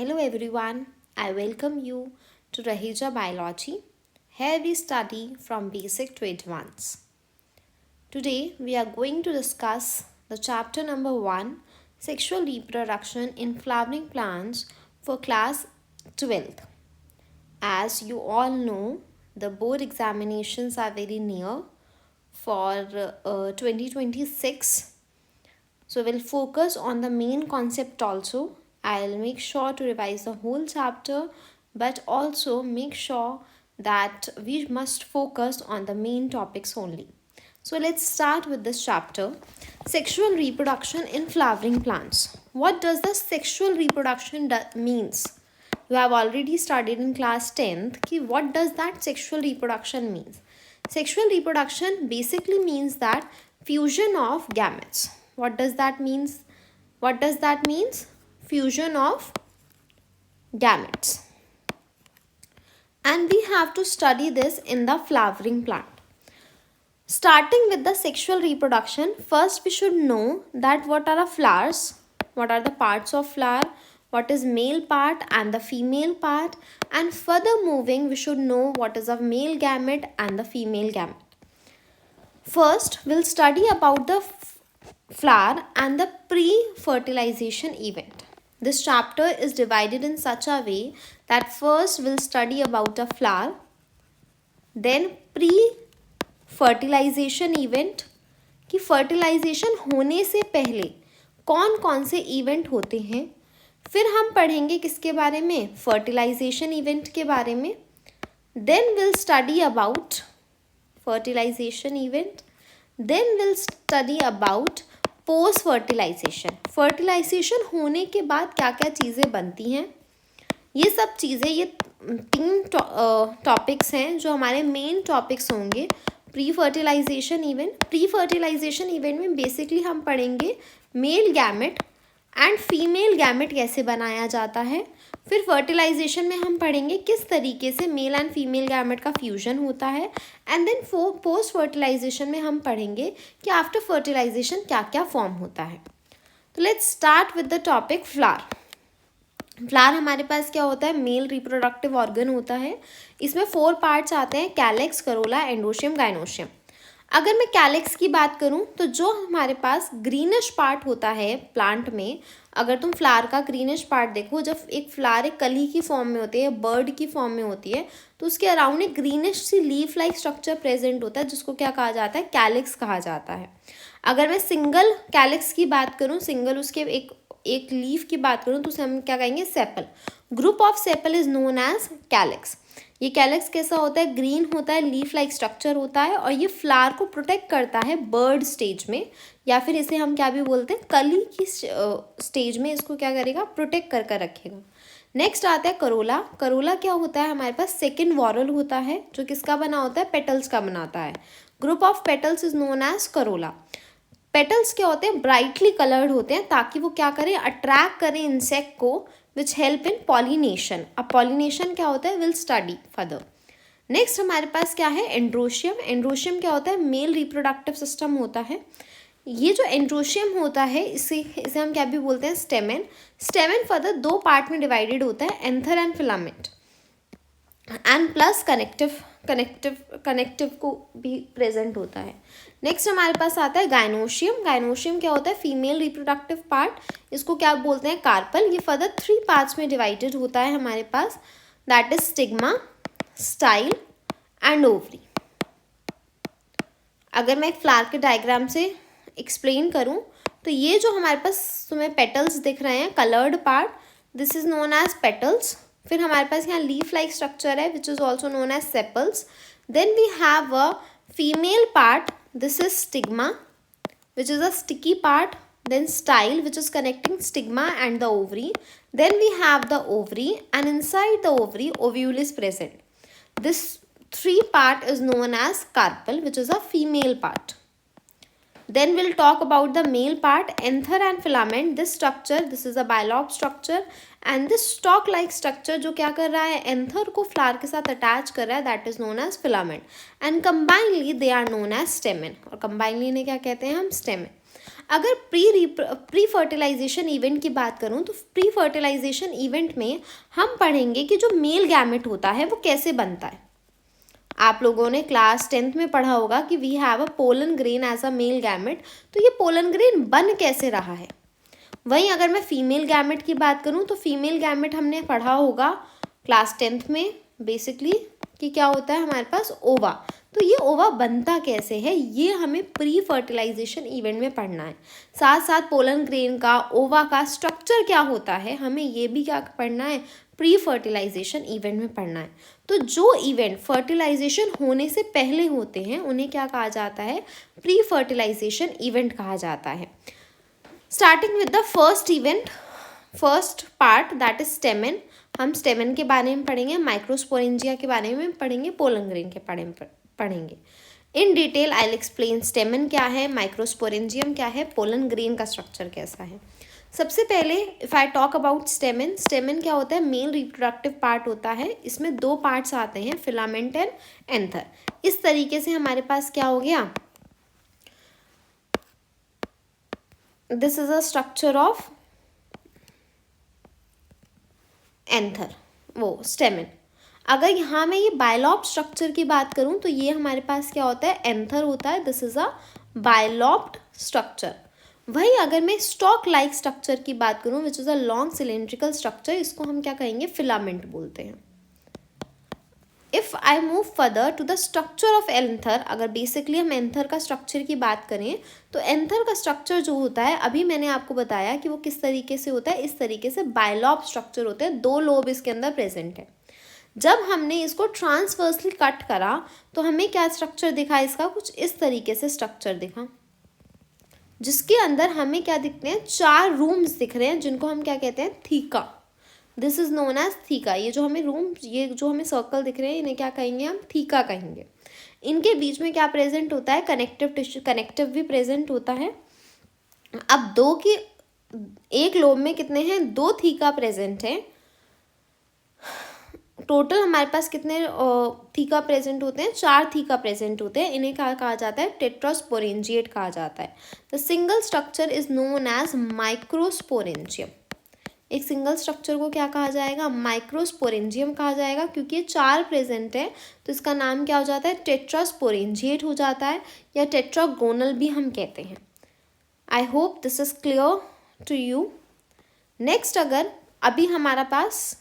Hello everyone, I welcome you to Rahija Biology. Here we study from basic to advanced. Today we are going to discuss the chapter number 1, Sexual Reproduction in Flowering Plants for class 12th. As you all know, the board examinations are very near for 2026. So we'll focus on the main concept also. I'll make sure to revise the whole chapter, but also make sure that we must focus on the main topics only. So let's start with this chapter. Sexual reproduction in flowering plants. What does the sexual reproduction means? You have already studied in class 10th ki what does that sexual reproduction means? Sexual reproduction basically means that fusion of gametes. What does that means? What does that means? Fusion of gametes. And we have to study this in the flowering plant. Starting with the sexual reproduction, first we should know that what are the flowers, what are the parts of flower, what is male part and the female part, and further moving we should know what is a male gamete and the female gamete. First we'll study about the flower and the pre-fertilization event. This chapter is divided in such a way that first we'll study about the flower, then pre-fertilization event कि fertilization होने से पहले कौन कौन से event होते हैं, फिर हम पढ़ेंगे किसके बारे में, fertilization event के बारे में. Then we'll study about fertilization event. Then we'll study about post fertilization. Fertilization होने के बाद क्या क्या चीज़ें बनती हैं, ये सब चीज़ें, ये 3 टॉपिक्स हैं जो हमारे मेन टॉपिक्स होंगे. Pre fertilization event. Pre fertilization event में बेसिकली हम पढ़ेंगे male gamete and female gamete कैसे बनाया जाता है. फिर फर्टिलाइजेशन में हम पढ़ेंगे किस तरीके से मेल एंड फीमेल गैमेट का फ्यूजन होता है. एंड देन पोस्ट फर्टिलाइजेशन में हम पढ़ेंगे कि आफ्टर फर्टिलाइजेशन क्या क्या फॉर्म होता है. तो let's start with the topic flower. Flower हमारे पास क्या होता है, मेल रिप्रोडक्टिव ऑर्गन होता है. इसमें 4 पार्ट्स आते हैं, कैलेक्स, करोला, एंडोशियम, गाइनोशियम. अगर मैं कैलेक्स की बात करूं तो जो हमारे पास ग्रीनिश पार्ट होता है प्लांट में, अगर तुम फ्लावर का ग्रीनिश पार्ट देखो, जब एक फ्लावर एक कली की फॉर्म में होती है, बर्ड की फॉर्म में होती है, तो उसके अराउंड एक ग्रीनिश सी लीफ लाइक स्ट्रक्चर प्रेजेंट होता है जिसको क्या कहा जाता है, कैलेक्स कहा जाता है. अगर मैं सिंगल कैलेक्स की बात करूँ, सिंगल उसके एक लीफ की बात करूँ, तो उसे हम क्या कहेंगे, sepal. Group of sepal is known as calyx. ये कैलेक्स कैसा होता है, ग्रीन होता है, लीफ लाइक स्ट्रक्चर होता है, और ये फ्लावर को प्रोटेक्ट करता है बर्ड स्टेज में, या फिर इसे हम क्या भी बोलते हैं, कली की स्टेज में इसको क्या करेगा, प्रोटेक्ट कर रखेगा. नेक्स्ट आता है करोला. करोला क्या होता है, हमारे पास सेकेंड वॉरल होता है जो किसका बना होता है, पेटल्स का बनाता है. Group of petals is known as corolla. Petals क्या होते हैं, ब्राइटली कलर्ड होते हैं ताकि वो क्या करें, अट्रैक्ट करें इंसेक्ट को, विच हेल्प इन पॉलिनेशन. अब पॉलिनेशन क्या होता है, विल स्टडी फर्दर. नेक्स्ट हमारे पास क्या है, एंड्रोशियम. एंड्रोशियम क्या होता है, मेल रिप्रोडक्टिव सिस्टम होता है. ये जो एंड्रोशियम होता है इसे हम क्या भी बोलते हैं, स्टेमेन. स्टेमेन फर्दर 2 पार्ट में डिवाइडेड होता है, anther and filament, and plus connective को भी प्रेजेंट होता है. नेक्स्ट हमारे पास आता है गाइनोशियम. गाइनोशियम क्या होता है, फीमेल रिप्रोडक्टिव पार्ट, इसको क्या बोलते हैं, कार्पल. ये फर्दर 3 पार्ट्स में डिवाइडेड होता है हमारे पास, that is stigma, style and ovary. अगर मैं एक फ्लावर के डायग्राम से एक्सप्लेन करूं तो ये जो हमारे पास तुम्हें पेटल्स दिख रहे हैं, coloured part, this is known as petals. फिर हमारे पास यहाँ लीफ लाइक स्ट्रक्चर है which is also known as sepals. Then we have a female part, this is stigma which is a sticky part. Then style which is connecting stigma and the ovary. Then we have the ovary, and inside the ovary ovule is present. This 3 part is known as carpel, which is a female part. Then we'll talk about the male part, anther and filament. This structure, this is a bilobe structure, and this stalk like structure जो क्या कर रहा है, anther को flower के साथ attach कर रहा है, that is known as filament. And combinedly they are known as stamen. और combinedly इन्हें क्या कहते हैं हम, stamen. अगर प्री फर्टिलाइजेशन इवेंट की बात करूँ तो प्री फर्टिलाइजेशन इवेंट में हम पढ़ेंगे कि जो मेल गैमेट होता है वो कैसे बनता है। आप लोगों ने क्लास 10th में पढ़ा होगा कि we have a pollen grain as a male gamete. तो ये पोलन ग्रेन बन कैसे रहा है। वहीं अगर मैं फीमेल गैमेट की बात करूँ तो फीमेल गैमेट हमने पढ़ा होगा क्लास 10th में बेसिकली कि क्या होता है हमारे पास ओवा। तो ये ओवा बनता कैसे है ये हमें प्री फर्टिलाइजेशन इवेंट में पढ़ना है। साथ साथ पोलन ग्रेन का ओवा का स्ट्रक्चर क्या होता है हमें ये भी क्या पढ़ना है, प्री फर्टिलाइजेशन इवेंट में पढ़ना है। तो जो इवेंट फर्टिलाइजेशन होने से पहले होते हैं उन्हें क्या कहा जाता है, प्री फर्टिलाइजेशन इवेंट कहा जाता है। Starting with the first event, first part that is stamen. हम स्टेमेन के बारे में पढ़ेंगे, माइक्रोस्पोरेंजिया के बारे में पढ़ेंगे, पोलन ग्रेन के बारे में पढ़ेंगे। In detail I will explain stamen क्या है, माइक्रोस्पोरेंजियम क्या है, पोलन ग्रेन का स्ट्रक्चर कैसा है। सबसे पहले if I talk about stamen, stamen क्या होता है, मेल रिप्रोडक्टिव पार्ट होता है। इसमें दो पार्ट्स आते हैं, फिलामेंट एंड एंथर। इस तरीके से हमारे पास क्या हो गया, this is a structure of anther, वो स्टेमेन। अगर यहाँ मैं ये बायलॉब्ड स्ट्रक्चर की बात करूँ तो ये हमारे पास क्या होता है, एंथर होता है। This is a bilobed structure. वही अगर मैं स्टॉक लाइक स्ट्रक्चर की बात करूँ which is a long cylindrical structure, इसको हम क्या कहेंगे, फिलामेंट बोलते हैं। If I move further to the structure of anther, अगर बेसिकली हम एंथर का स्ट्रक्चर की बात करें तो एंथर का स्ट्रक्चर जो होता है अभी मैंने आपको बताया कि वो किस तरीके से होता है, इस तरीके से बायलॉब स्ट्रक्चर होते हैं, दो लोब इसके अंदर प्रेजेंट है। जब हमने इसको ट्रांसवर्सली कट करा तो हमें क्या स्ट्रक्चर दिखा, इसका कुछ इस तरीके से स्ट्रक्चर दिखा, जिसके अंदर हमें क्या दिखते हैं, 4 रूम्स दिख रहे हैं जिनको हम क्या कहते हैं, theca. This is known as theca. ये जो हमें रूम, ये जो हमें सर्कल दिख रहे हैं इन्हें क्या कहेंगे, हम थीका कहेंगे। इनके बीच में क्या प्रेजेंट होता है, कनेक्टिव टिश्यू, कनेक्टिव भी प्रेजेंट होता है। अब दो की एक लोब में कितने हैं, 2 थीका प्रेजेंट हैं। टोटल हमारे पास कितने थीका प्रेजेंट होते हैं, 4 थीका प्रेजेंट होते हैं। इन्हें क्या कहा जाता है, टेट्रास्पोरेंजिएट कहा जाता है। The single structure is known as microsporangium. एक सिंगल स्ट्रक्चर को क्या कहा जाएगा, माइक्रोस्पोरेंजियम कहा जाएगा, क्योंकि ये 4 प्रेजेंट है तो इसका नाम क्या हो जाता है, टेट्रास्पोरेंजिएट हो जाता है, या टेट्रागोनल भी हम कहते हैं। I hope this is clear to you. Next, अगर अभी हमारा पास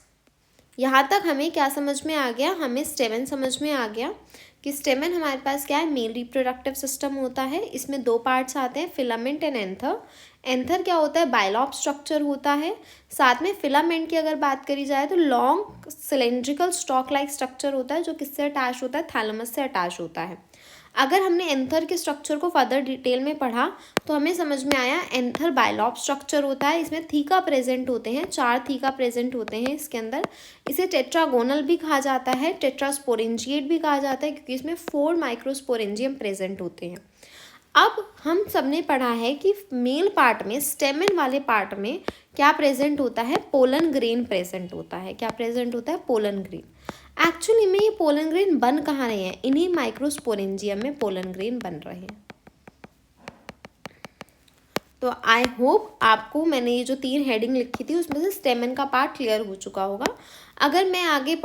यहाँ तक हमें क्या समझ में आ गया, हमें स्टेमेन समझ में आ गया कि स्टेमेन हमारे पास क्या है, मेल रिप्रोडक्टिव सिस्टम होता है। इसमें 2 पार्ट्स आते हैं, फिलामेंट एंड एंथर। एंथर क्या होता है, बायलॉब स्ट्रक्चर होता है। साथ में फिलामेंट की अगर बात करी जाए तो long cylindrical stock like structure होता है, जो किससे अटैच होता है, थैलेमस से अटैच होता है। अगर हमने एंथर के स्ट्रक्चर को फर्दर डिटेल में पढ़ा तो हमें समझ में आया एंथर बायलॉब स्ट्रक्चर होता है। इसमें थीका प्रेजेंट होते हैं, 4 थीका प्रेजेंट होते हैं इसके अंदर। इसे टेट्रागोनल भी कहा जाता है, टेट्रास्पोरेंजिएट भी कहा जाता है, क्योंकि इसमें 4 माइक्रोस्पोरेंजियम प्रेजेंट होते हैं। अब हम सब ने पढ़ा है कि मेल पार्ट में, स्टेमेन वाले पार्ट में क्या प्रेजेंट होता है, पोलन ग्रेन प्रेजेंट होता है। क्या प्रेजेंट होता है, पोलन ग्रेन। एक्चुअली में ये पोलन ग्रेन बन कहाँ रहे हैं, इन्हीं माइक्रोस्पोरेंजियम में पोलन ग्रेन बन रहे हैं। तो आई होप आपको मैंने ये जो 3 हेडिंग लिखी थी उसमें से स्टेमेन का पार्ट क्लियर हो चुका होगा। अगर मैं आगे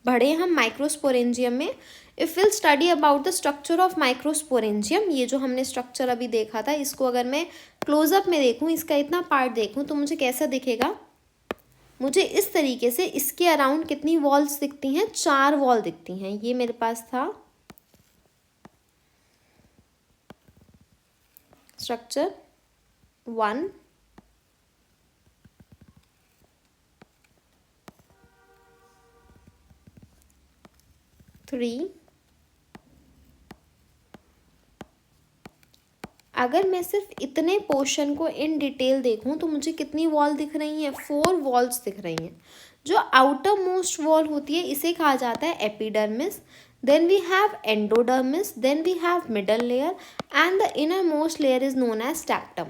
बढ़े हम माइक्रोस्पोरेंजियम में, if will study about the structure of microsporangium, ये जो हमने स्ट्रक्चर अभी देखा था इसको अगर मैं क्लोजअप में देखूँ, इसका इतना पार्ट देखूँ तो मुझे कैसा दिखेगा, मुझे इस तरीके से इसके अराउंड कितनी वॉल्स दिखती हैं, 4 वॉल दिखती हैं। ये मेरे पास था स्ट्रक्चर 1, 3। अगर मैं सिर्फ इतने पोर्शन को इन डिटेल देखूं तो मुझे कितनी वॉल दिख रही हैं, 4 वॉल्स दिख रही हैं। जो आउटर मोस्ट वॉल होती है इसे कहा जाता है epidermis, then we have endodermis, then we have middle layer and the inner most layer is known as स्टैक्टम।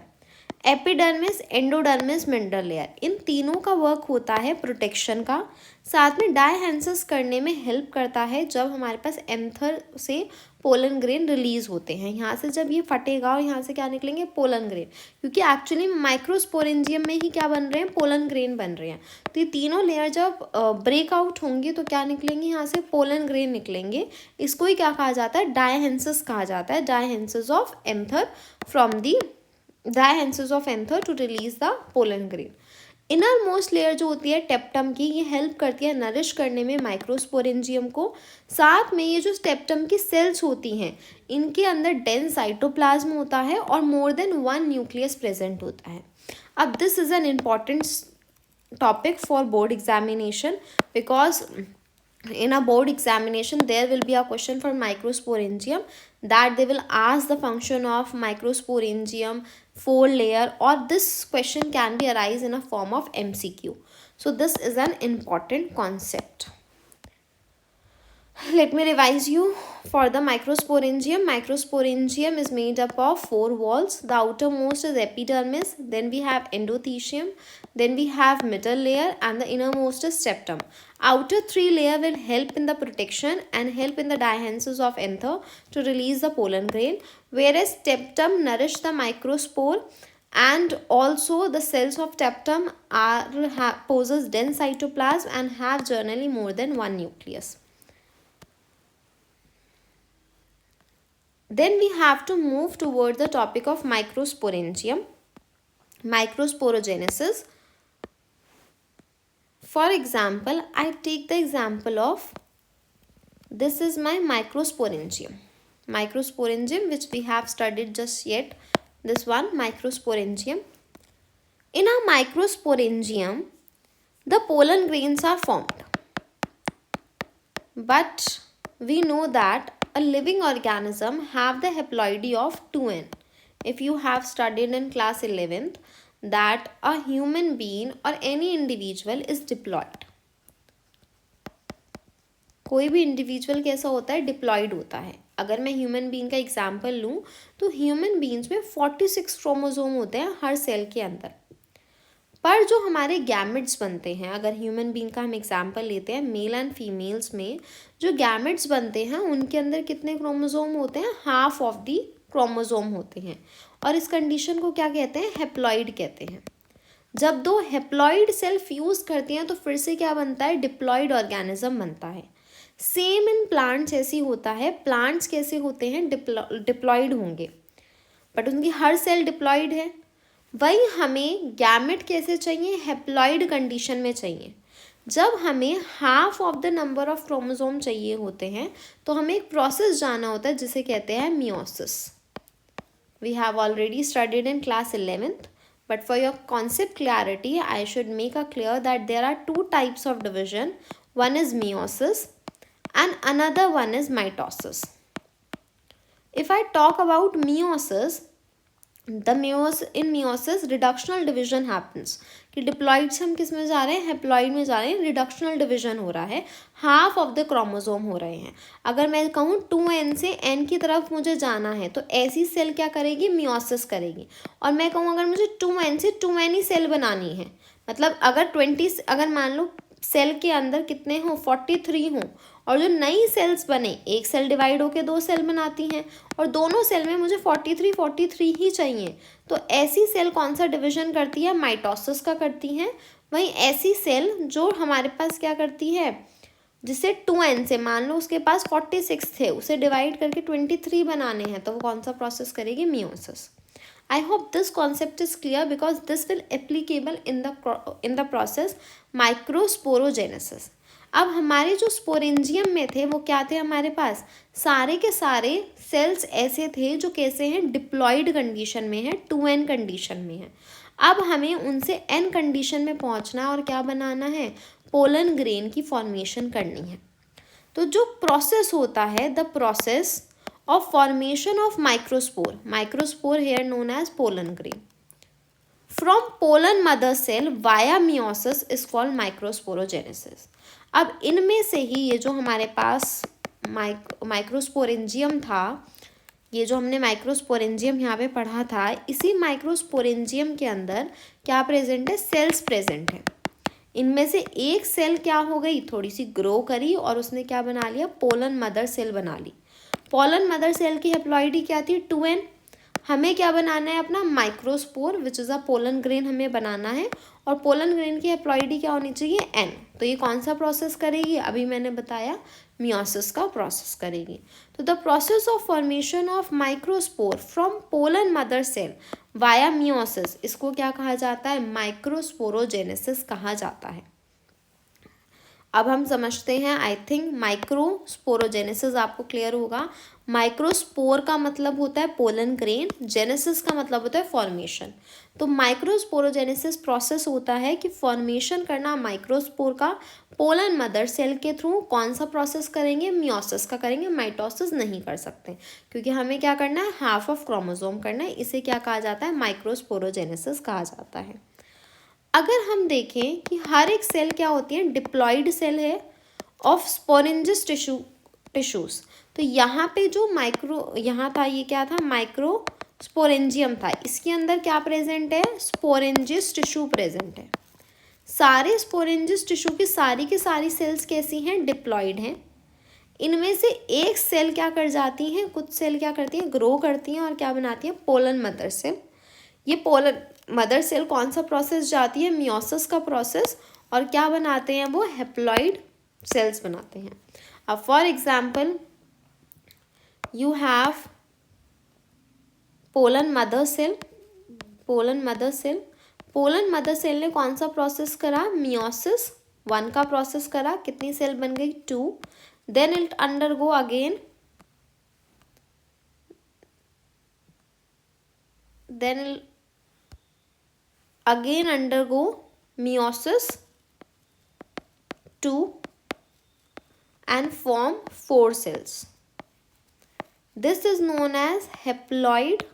एपिडर्मिस, एंडोडर्मिस, मिडल लेयर, इन तीनों का वर्क होता है प्रोटेक्शन का, साथ में डायहेंसिस करने में हेल्प करता है जब हमारे पास एंथर से पोलन ग्रेन रिलीज होते हैं। यहाँ से जब ये फटेगा और यहाँ से क्या निकलेंगे, पोलन ग्रेन, क्योंकि एक्चुअली माइक्रोस्पोरेंजियम में ही क्या बन रहे हैं, पोलन ग्रेन बन रहे हैं। तो ये तीनों लेयर जब ब्रेकआउट होंगे तो क्या निकलेंगे, यहाँ से पोलन ग्रेन निकलेंगे। इसको ही क्या कहा जाता है, डायहेंसिस कहा जाता है, dehiscence of anther from the dehiscence of anther to release the pollen grain. Inner most layer जो होती है टेप्टम की, ये हेल्प करती है नरिश करने में माइक्रोस्पोरेंजियम को। साथ में ये जो टेप्टम की सेल्स होती हैं, इनके अंदर डेंस साइटोप्लाज्म होता है और मोर देन 1 न्यूक्लियस प्रेजेंट होता है। अब this is an important topic for board examination, because in a board examination there will be a question for microsporangium, that they will ask the function of microsporangium 4 layer, or this question can be arise in a form of MCQ. So this is an important concept. Let me revise you for the microsporangium. Microsporangium is made up of 4 walls. The outermost is epidermis, then we have endothelium, then we have middle layer, and the innermost is septum. Outer 3 layer will help in the protection and help in the diahensis of anther to release the pollen grain, whereas septum nourish the microspore, and also the cells of septum possess dense cytoplasm and have generally more than 1 nucleus. Then we have to move toward the topic of microsporangium, microsporogenesis. For example, I take the example of, this is my microsporangium. Microsporangium which we have studied just yet, this one microsporangium. In a microsporangium, the pollen grains are formed. But we know that a living organism have the haploidy of 2n. If you have studied in class 11th that a human being or any individual is diploid. कोई भी individual कैसा होता है, diploid होता है। अगर मैं human being का एग्जांपल लूँ तो ह्यूमन बीइंग्स में 46 क्रोमोसोम होते हैं हर सेल के अंदर। पर जो हमारे गैमेट्स बनते हैं, अगर ह्यूमन बीइंग का हम एग्जांपल लेते हैं, मेल एंड फीमेल्स में जो गैमेट्स बनते हैं उनके अंदर कितने क्रोमोसोम होते हैं, हाफ ऑफ दी क्रोमोसोम होते हैं। और इस कंडीशन को क्या कहते हैं, हेप्लॉइड कहते हैं। जब 2 हेप्लॉइड सेल फ्यूज करती हैं तो फिर से क्या बनता है, डिप्लॉइड ऑर्गेनिज्म बनता है। सेम इन प्लांट्स ऐसी होता है। प्लांट्स कैसे होते हैं, डिप्लॉइड होंगे, बट उनकी हर सेल डिप्लॉइड है। वही हमें गैमेट कैसे चाहिए, हेप्लॉइड कंडीशन में चाहिए। जब हमें half of the number of chromosome चाहिए होते हैं तो हमें एक प्रोसेस जाना होता है जिसे कहते हैं meiosis. We have already studied in class 11th, but for your concept clarity I should make a clear that there are 2 types of division. One is meiosis and another one is mitosis. If I talk about meiosis, in meiosis reductional division happens कि diploid से हम किस में जा रहे हैं, haploid में जा रहे हैं। रिडक्शनल डिविजन हो रहा है, हाफ ऑफ द क्रोमोसोम हो रहे हैं। अगर मैं कहूँ 2n से n की तरफ मुझे जाना है तो ऐसी सेल क्या करेगी, मियोसिस करेगी। और मैं कहूँ अगर मुझे 2n से 2n ही सेल बनानी है, मतलब अगर मान लो सेल के अंदर कितने हों, 43 हों, और जो नई सेल्स बने, एक सेल डिवाइड होकर 2 सेल बनाती हैं और दोनों सेल में मुझे 43 ही चाहिए, तो ऐसी सेल कौन सा डिवीजन करती है, माइटोसिस का करती हैं। वहीं ऐसी सेल जो हमारे पास क्या करती है, जिसे 2n से मान लो उसके पास 46 थे, उसे डिवाइड करके 23 बनाने हैं, तो वो कौन सा प्रोसेस करेगी, meiosis. I hope this concept is clear because this will applicable in the process microsporogenesis. अब हमारे जो स्पोरेंजियम में थे वो क्या थे, हमारे पास सारे के सारे सेल्स ऐसे थे जो कैसे हैं, डिप्लॉइड कंडीशन में है, 2n कंडीशन में है। अब हमें उनसे n कंडीशन में पहुंचना और क्या बनाना है, पोलन ग्रेन की फॉर्मेशन करनी है। तो जो प्रोसेस होता है, the process of formation of microspore here known as pollen grain from pollen mother cell via meiosis is called microsporogenesis. अब इनमें से ही ये जो हमारे पास माइक्रोस्पोरेंजियम था, ये जो हमने माइक्रोस्पोरेंजियम यहाँ पे पढ़ा था, इसी माइक्रोस्पोरेंजियम के अंदर क्या प्रेजेंट है, सेल्स प्रेजेंट है। इनमें से एक सेल क्या हो गई, थोड़ी सी ग्रो करी और उसने क्या बना लिया, पोलन मदर सेल बना ली। पोलन मदर सेल की हैप्लॉइडी क्या थी 2n। हमें क्या बनाना है अपना microspore which is a pollen grain हमें बनाना है, और पोलन ग्रेन की हैप्लॉइडी क्या होनी चाहिए n। तो ये कौन सा प्रोसेस करेगी, अभी मैंने बताया मियोसिस का प्रोसेस करेगी। तो the process of formation of microspore from pollen mother cell via meiosis, इसको क्या कहा जाता है, माइक्रोस्पोरोजेनेसिस कहा जाता है। अब हम समझते हैं, आई थिंक माइक्रोस्पोरोजेनेसिस आपको क्लियर होगा। माइक्रोस्पोर का मतलब होता है पोलन ग्रेन, जेनेसिस का मतलब होता है फॉर्मेशन। तो माइक्रोस्पोरोजेनेसिस प्रोसेस होता है कि फॉर्मेशन करना माइक्रोस्पोर का पोलन मदर सेल के थ्रू। कौन सा प्रोसेस करेंगे, मियोसिस का करेंगे, माइटोसिस नहीं कर सकते, क्योंकि हमें क्या करना है, हाफ ऑफ क्रोमोसोम करना है। इसे क्या कहा जाता है, माइक्रोस्पोरोजेनेसिस कहा जाता है। अगर हम देखें कि हर एक सेल क्या होती है, डिप्लॉइड सेल है ऑफ स्पोरेंजियस टिश्यूज। तो यहाँ पे जो यहाँ था, ये क्या था, माइक्रो स्पोरेंजियम था। इसके अंदर क्या प्रेजेंट है, स्पोरेंजियस टिश्यू प्रेजेंट है। सारे स्पोरेंजियस टिश्यू की सारी सेल्स कैसी हैं, डिप्लॉइड हैं। इनमें से एक सेल क्या कर जाती हैं, कुछ सेल क्या करती हैं, ग्रो करती हैं और क्या बनाती हैं, पोलन मदर सेल। ये पोलन मदर सेल कौन सा प्रोसेस जाती है, मियोसिस का प्रोसेस, और क्या बनाते हैं वो, हैप्लॉइड सेल्स बनाते हैं। अब for example you have pollen mother cell. Pollen mother cell ने कौन सा प्रोसेस करा, मियोसिस 1 का प्रोसेस करा। कितनी सेल बन गई, 2। Then it undergo again undergo meiosis 2 and form 4 cells. This is known as haploid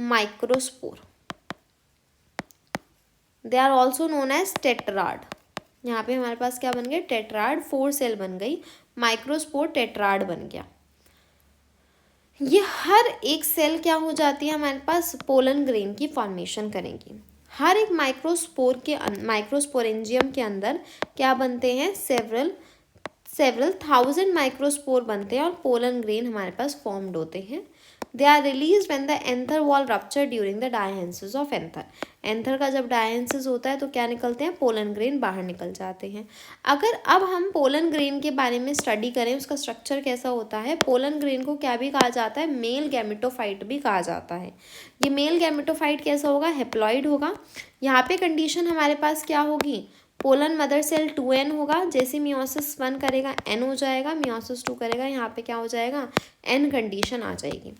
microspore. They are also known as tetrad. यहाँ पे हमारे पास क्या बन गए, टेट्राड, 4 सेल बन गई, माइक्रोस्पोर टेट्राड बन गया। ये हर एक सेल क्या हो जाती है, हमारे पास पोलन ग्रेन की फॉर्मेशन करेंगी। हर एक माइक्रोस्पोरेंजियम के अंदर क्या बनते हैं, सेवरल थाउजेंड माइक्रोस्पोर बनते हैं और पोलन ग्रेन हमारे पास फॉर्म्ड होते हैं। They are release when the anther wall rupture during the dehiscence of anther. Anther का जब डायहेंसिस होता है तो क्या निकलते हैं, पोलन ग्रेन बाहर निकल जाते हैं। अगर अब हम पोलन ग्रेन के बारे में स्टडी करें, उसका स्ट्रक्चर कैसा होता है, पोलन ग्रेन को क्या भी कहा जाता है, मेल गैमेटोफाइट भी कहा जाता है। ये मेल गैमेटोफाइट कैसा होगा, हैप्लॉइड होगा। यहाँ पे कंडीशन हमारे पास क्या होगी, पोलन मदर सेल 2n होगा। जैसे मियोसिस 1 करेगा n हो जाएगा, मियोसिस 2 करेगा, यहाँ पे क्या हो जाएगा, n कंडीशन आ जाएगी,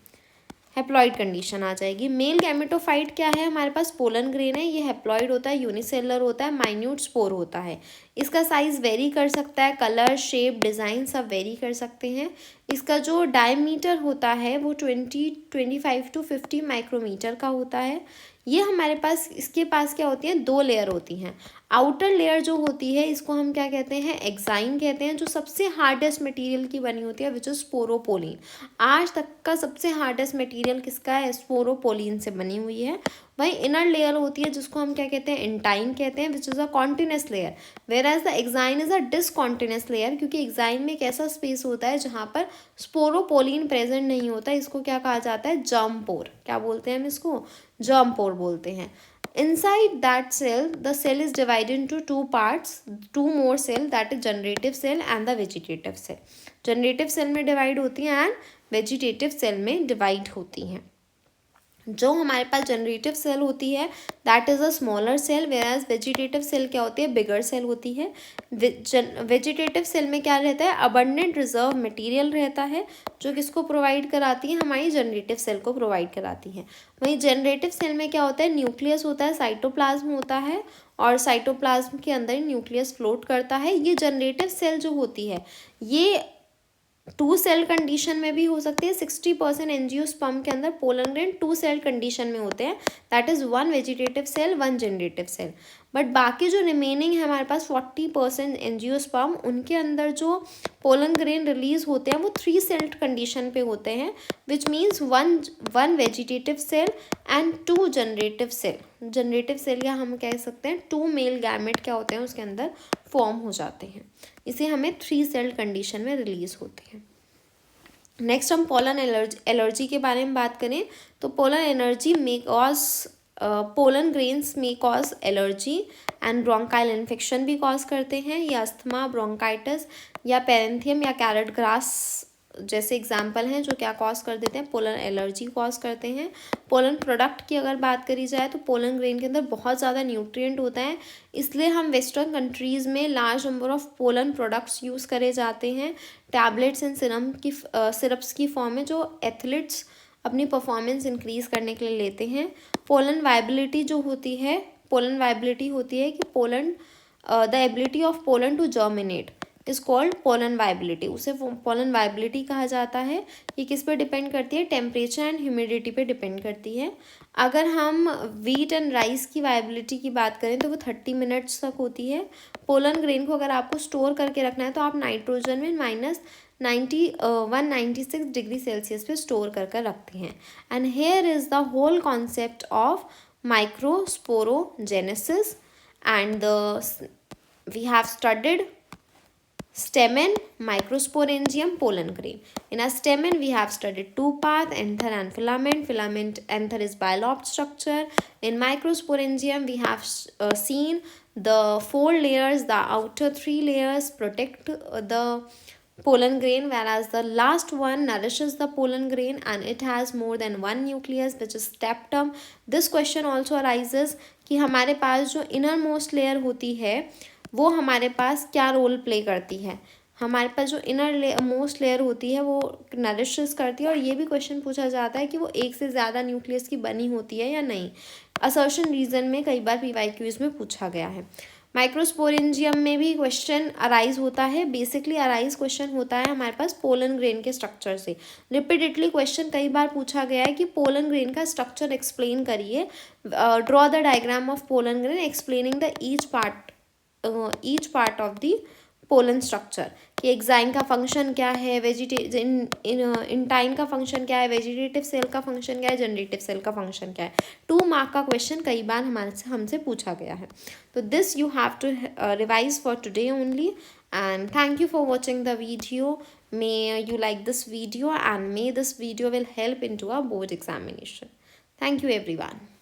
हैप्लॉइड कंडीशन आ जाएगी। मेल गैमेटोफाइट क्या है, हमारे पास पोलन ग्रेन है, ये हैप्लॉइड होता है, यूनिसेलुलर होता है, माइन्यूट स्पोर होता है। इसका साइज वेरी कर सकता है, कलर, शेप, डिज़ाइन सब वेरी कर सकते हैं। इसका जो डायमीटर होता है वो 25 to 50 माइक्रोमीटर का होता है। ये हमारे पास, इसके पास क्या होती हैं, 2 लेयर होती हैं। आउटर लेयर जो होती है इसको हम क्या कहते हैं, एक्साइन कहते हैं, जो सबसे हार्डेस्ट मटेरियल की बनी होती है, विच इज स्पोरोपोलिन। आज तक का सबसे हार्डेस्ट मटेरियल किसका है, स्पोरोपोलिन से बनी हुई है। वही इनर लेयर होती है जिसको हम क्या कहते हैं, इंटाइन कहते हैं, which is a continuous layer, whereas the exine is a discontinuous layer, क्योंकि एक्साइन में एक ऐसा स्पेस होता है जहाँ पर स्पोरोपोलिन प्रेजेंट नहीं होता। इसको क्या कहा जाता है, जर्म पोर। क्या बोलते हैं हम इसको, जर्म पोर बोलते हैं। Inside that cell, the cell is divided into 2 parts, 2 more cell, that is generative cell and the vegetative cell. Generative cell में divide होती हैं and vegetative cell में divide होती हैं। जो हमारे पास जनरेटिव सेल होती है that is a smaller cell, whereas vegetative cell क्या होती है, बिगर सेल होती है। वेजिटेटिव सेल में क्या रहता है, अबंडेंट रिजर्व मटेरियल रहता है, जो किसको प्रोवाइड कराती है, हमारी जनरेटिव सेल को प्रोवाइड कराती है। वहीं जनरेटिव सेल में क्या होता है, न्यूक्लियस होता है, साइटोप्लाज्म होता है, और साइटोप्लाज्म के अंदर न्यूक्लियस फ्लोट करता है। ये जनरेटिव सेल जो होती है ये 2 सेल कंडीशन में भी हो सकती है। 60% एंजियोस्पर्म के अंदर पोलन ग्रेन 2 सेल कंडीशन में होते हैं, that is 1 vegetative cell 1 generative cell. But बाकी जो रिमेनिंग है हमारे पास 40% एंजियोस्पर्म, उनके अंदर जो पोलन ग्रेन रिलीज होते हैं वो 3 सेल कंडीशन पे होते हैं, which means 1 vegetative cell and 2 generative cell. Generative cell या हम कह सकते हैं 2 मेल गैमेट क्या होते हैं उसके अंदर फॉर्म हो जाते हैं। इसे हमें 3 सेल कंडीशन में रिलीज होते हैं। नेक्स्ट हम पोलन एलर्जी के बारे में बात करें तो pollen allergy may cause pollen grains may cause allergy and bronchial infection भी कॉज करते हैं, या अस्थमा, ब्रोंकाइटिस या पेरेंथियम या कैरेट ग्रास जैसे एग्जाम्पल हैं जो क्या कॉज कर देते हैं, पोलन एलर्जी कॉज करते हैं। पोलन प्रोडक्ट की अगर बात करी जाए तो पोलन ग्रेन के अंदर बहुत ज़्यादा न्यूट्रिएंट होता है, इसलिए हम वेस्टर्न कंट्रीज़ में large number of pollen products use करे जाते हैं टैबलेट्स एंड सिरप्स की फॉर्म में, जो एथलीट्स अपनी परफॉर्मेंस इंक्रीज़ करने के लिए लेते हैं। पोलन वाइबिलिटी जो होती है, पोलन वाइबिलिटी होती है कि pollen the ability of pollen to germinate is called pollen viability, उसे पोलन वाइबिलिटी कहा जाता है। ये किस पे डिपेंड करती है, टेम्परेचर एंड ह्यूमिडिटी पे डिपेंड करती है। अगर हम वीट एंड राइस की वाइबिलिटी की बात करें तो वो 30 मिनट्स तक होती है। पोलन ग्रेन को अगर आपको स्टोर करके रखना है तो आप नाइट्रोजन में -196 डिग्री सेल्सियस पे स्टोर कर रखते हैं। And here is the whole concept of microsporogenesis and we have studied stamen, microsporangium, pollen grain. In a stamen, we have studied two path, anther and filament. Filament, anther is bilobed structure. In microsporangium, we have seen the 4 layers, the outer 3 layers protect the pollen grain, whereas the last one nourishes the pollen grain and it has more than one nucleus which is septum. This question also arises कि हमारे पास जो inner most layer होती है वो हमारे पास क्या role play करती है। हमारे पास जो इनर मोस्ट लेयर होती है वो नरिशेस करती है, और ये भी क्वेश्चन पूछा जाता है कि वो एक से ज़्यादा न्यूक्लियस की बनी होती है या नहीं। असर्शन रीजन में कई बार PYQs में पूछा गया है। माइक्रोस्पोरेंजियम में भी क्वेश्चन अराइज होता है, बेसिकली अराइज क्वेश्चन होता है हमारे पास पोलन ग्रेन के स्ट्रक्चर से। रिपीटेडली क्वेश्चन कई बार पूछा गया है कि पोलन ग्रेन का स्ट्रक्चर एक्सप्लेन करिए, draw the diagram of pollen grain explaining the each part of the pollen structure, कि एक्साइन का फंक्शन क्या है, इंटाइन का फंक्शन क्या है, वेजिटेटिव सेल का फंक्शन क्या है, जनरेटिव सेल का फंक्शन क्या है। 2 मार्क का क्वेश्चन कई बार हमसे पूछा गया है। तो this you have to revise for today only, and thank you for watching the video. May you like this video and may this video will help into a board examination. Thank you everyone.